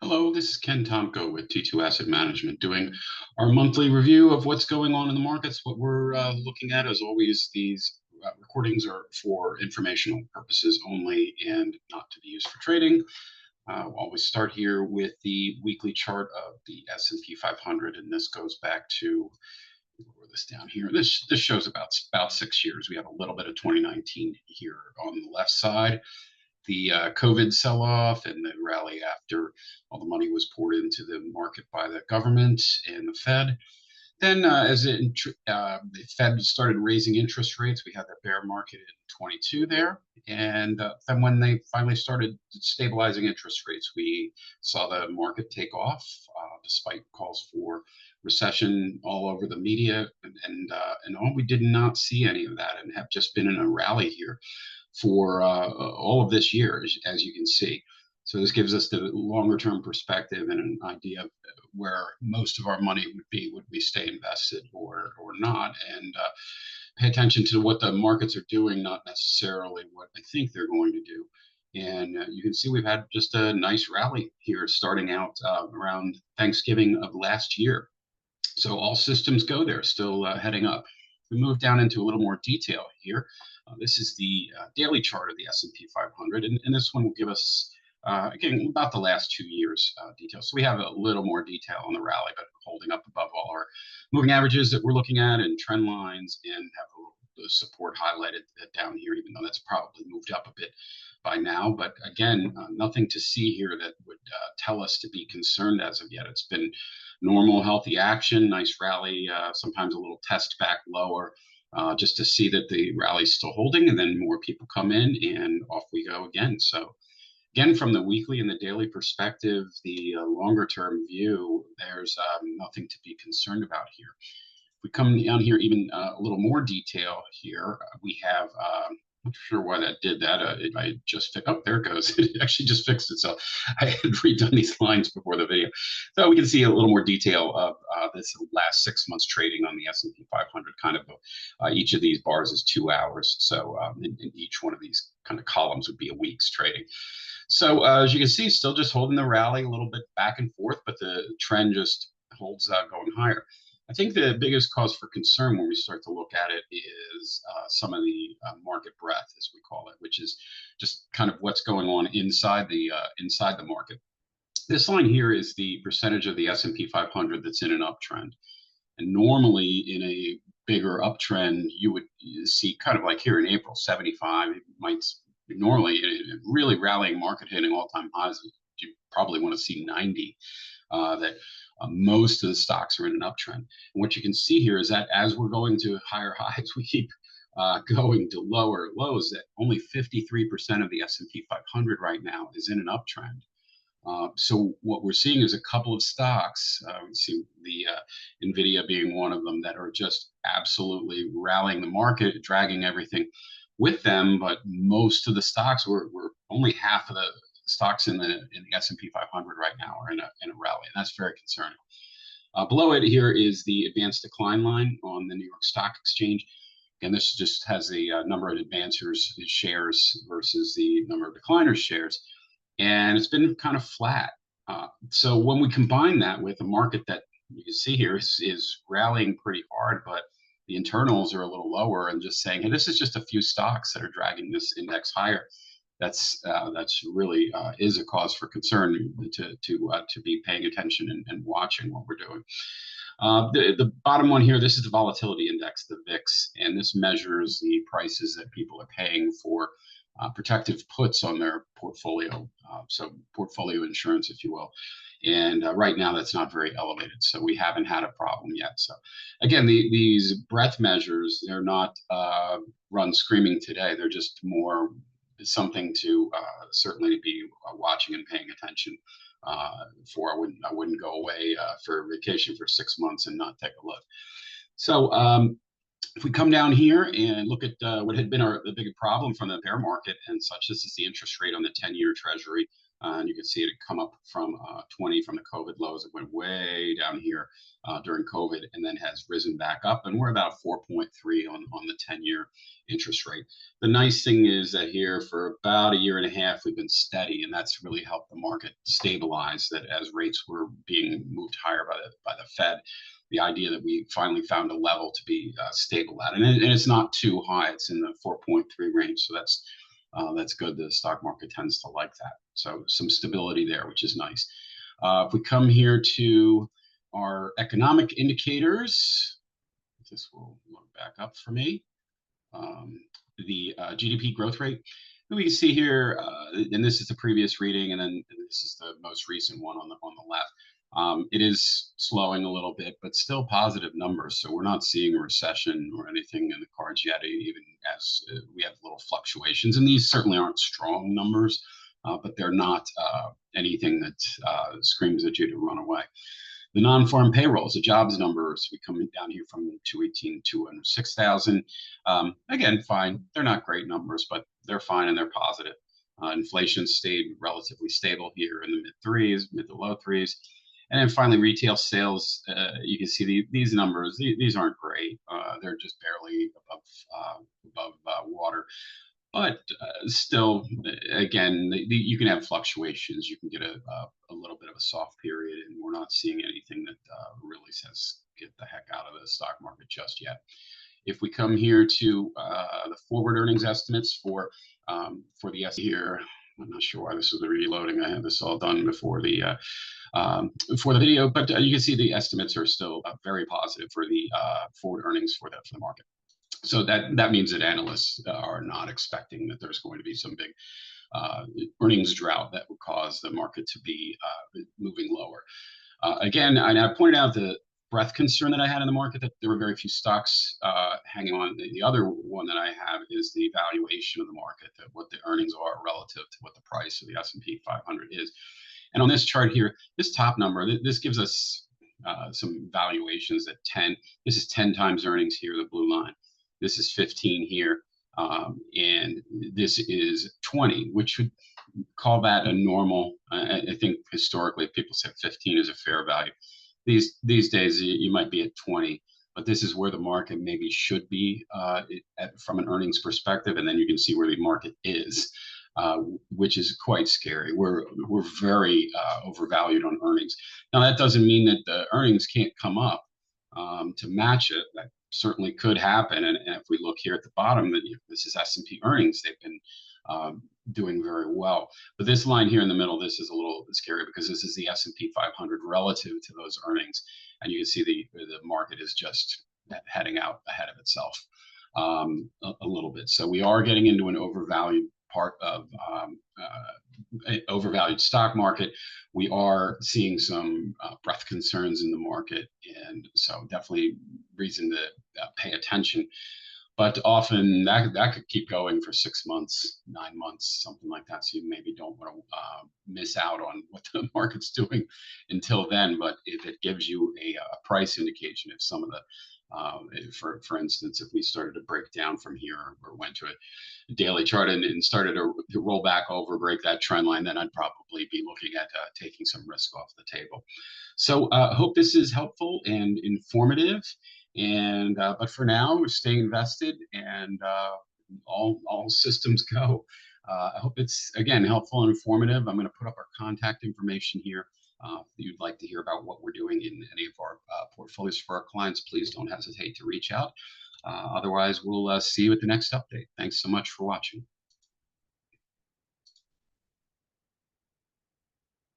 Hello, this is Ken Tomko with T2 Asset Management doing our monthly review of what's going on in the markets. What we're looking at, as always, these recordings are for informational purposes only and not to be used for trading. We'll always start here with the weekly chart of the S&P 500, and this goes back to this down here. This shows about 6 years. We have a little bit of 2019 here on the left side. The COVID sell-off and the rally after all the money was poured into the market by the government and the Fed. Then, the Fed started raising interest rates, we had the bear market in 22 there. And then when they finally started stabilizing interest rates, we saw the market take off despite calls for recession all over the media. And all, we did not see any of that and have just been in a rally here for all of this year, as you can see. So this gives us the longer term perspective and an idea of where most of our money would we stay invested or not, and pay attention to what the markets are doing, not necessarily what I think they're going to do. And you can see we've had just a nice rally here starting out around Thanksgiving of last year. So all systems go there, still heading up. We move down into a little more detail here. This is the daily chart of the S&P 500, and this one will give us, again, about the last 2 years details. So we have a little more detail on the rally, but holding up above all our moving averages that we're looking at and trend lines, and have a little the support highlighted down here, even though that's probably moved up a bit by now. But again, nothing to see here that would tell us to be concerned as of yet. It's been normal, healthy action, nice rally, sometimes a little test back lower, just to see that the rally's still holding, and then more people come in and off we go again. So again, from the weekly and the daily perspective, the longer term view, there's nothing to be concerned about here. If we come down here, even a little more detail here, we have I'm not sure why that did that. I just oh, there it goes. It actually just fixed itself. I had redone these lines before the video, so we can see a little more detail of this last 6 months trading on the S&P 500. Kind of each of these bars is 2 hours, so in each one of these kind of columns would be a week's trading. So as you can see, still just holding the rally a little bit back and forth, but the trend just holds going higher. I think the biggest cause for concern when we start to look at it is some of the market breadth, as we call it, which is just kind of what's going on inside the market. This line here is the percentage of the S&P 500 that's in an uptrend, and normally in a bigger uptrend, you would see kind of like here in April, 75. It might normally in a really rallying market hitting all-time highs. You probably want to see 90. That most of the stocks are in an uptrend. And what you can see here is that as we're going to higher highs, we keep going to lower lows. That only 53% of the S&P 500 right now is in an uptrend. So what we're seeing is a couple of stocks. We see the Nvidia being one of them that are just absolutely rallying the market, dragging everything with them. But most of the stocks were only half of the stocks in the S&P 500 right now are in a rally, and that's very concerning. Below it here is the advanced decline line on the New York Stock Exchange. And this just has the number of advancers shares versus the number of decliners shares, and it's been kind of flat. So when we combine that with a market that you can see here is rallying pretty hard, but the internals are a little lower, and just saying, hey, this is just a few stocks that are dragging this index higher. That's really is a cause for concern to be paying attention and watching what we're doing. The bottom one here, this is the volatility index, the VIX, and this measures the prices that people are paying for protective puts on their portfolio, so portfolio insurance, if you will. And right now, that's not very elevated, so we haven't had a problem yet. So again, these breadth measures, they're not run screaming today. They're just more something to certainly be watching and paying attention for. I wouldn't go away for vacation for 6 months and not take a look. So if we come down here and look at what had been the big problem from the bear market and such, this is the interest rate on the 10-year Treasury. And you can see it come up from 20 from the COVID lows. It went way down here during COVID and then has risen back up. And we're about 4.3 on the 10-year interest rate. The nice thing is that here for about a year and a half, we've been steady, and that's really helped the market stabilize. That as rates were being moved higher by the Fed, the idea that we finally found a level to be stable at, and it's not too high. It's in the 4.3 range, so that's good. The stock market tends to like that. So some stability there, which is nice. If we come here to our economic indicators, this will look back up for me. The GDP growth rate. We can see here, and this is the previous reading, and then this is the most recent one on the left. It is slowing a little bit, but still positive numbers. So we're not seeing a recession or anything in the cards yet, even as we have little fluctuations. And these certainly aren't strong numbers, but they're not anything that screams at you to run away. The non-farm payrolls, the jobs numbers, we come down here from 218 to 6,000. Again, fine. They're not great numbers, but they're fine and they're positive. Inflation stayed relatively stable here in the mid to low threes. And then finally, retail sales, you can see these numbers, these aren't great. They're just barely above water. But still, again, you can have fluctuations. You can get a little bit of a soft period, and we're not seeing anything that really says get the heck out of the stock market just yet. If we come here to the forward earnings estimates for the S here, I'm not sure why this is reloading. I had this all done before the video, but you can see the estimates are still very positive for the forward earnings for the market. So that means that analysts are not expecting that there's going to be some big earnings drought that would cause the market to be moving lower. Again, I pointed out the breadth concern that I had in the market, that there were very few stocks hanging on. The other one that I have is the valuation of the market, that what the earnings are relative to what the price of the S&P 500 is. And on this chart here, this top number, this gives us some valuations at 10. This is 10 times earnings here, the blue line. This is 15 here, and this is 20, which would call that a normal. I think historically people say 15 is a fair value. These days you might be at 20, but this is where the market maybe should be from an earnings perspective, and then you can see where the market is, which is quite scary. We're very overvalued on earnings. Now that doesn't mean that the earnings can't come up to match it. That certainly could happen. And if we look here at the bottom, this is S&P earnings. They've been doing very well. But this line here in the middle, this is a little scary because this is the S&P 500 relative to those earnings. And you can see the market is just heading out ahead of itself a little bit. So we are getting into an overvalued part of overvalued stock market. We are seeing some breadth concerns in the market, and so definitely reason to pay attention. But often that could keep going for 6 months, 9 months, something like that. So you maybe don't want to miss out on what the market's doing until then. But if it gives you a price indication, if some of the for instance, if we started to break down from here or went to a daily chart and started to roll back over, break that trend line, then I'd probably be looking at taking some risk off the table. So I hope this is helpful and informative. And but for now, we're staying invested, and all systems go. I hope it's, again, helpful and informative. I'm going to put up our contact information here. If you'd like to hear about what we're doing in any of our portfolios for our clients, please don't hesitate to reach out. Otherwise, we'll see you at the next update. Thanks so much for watching.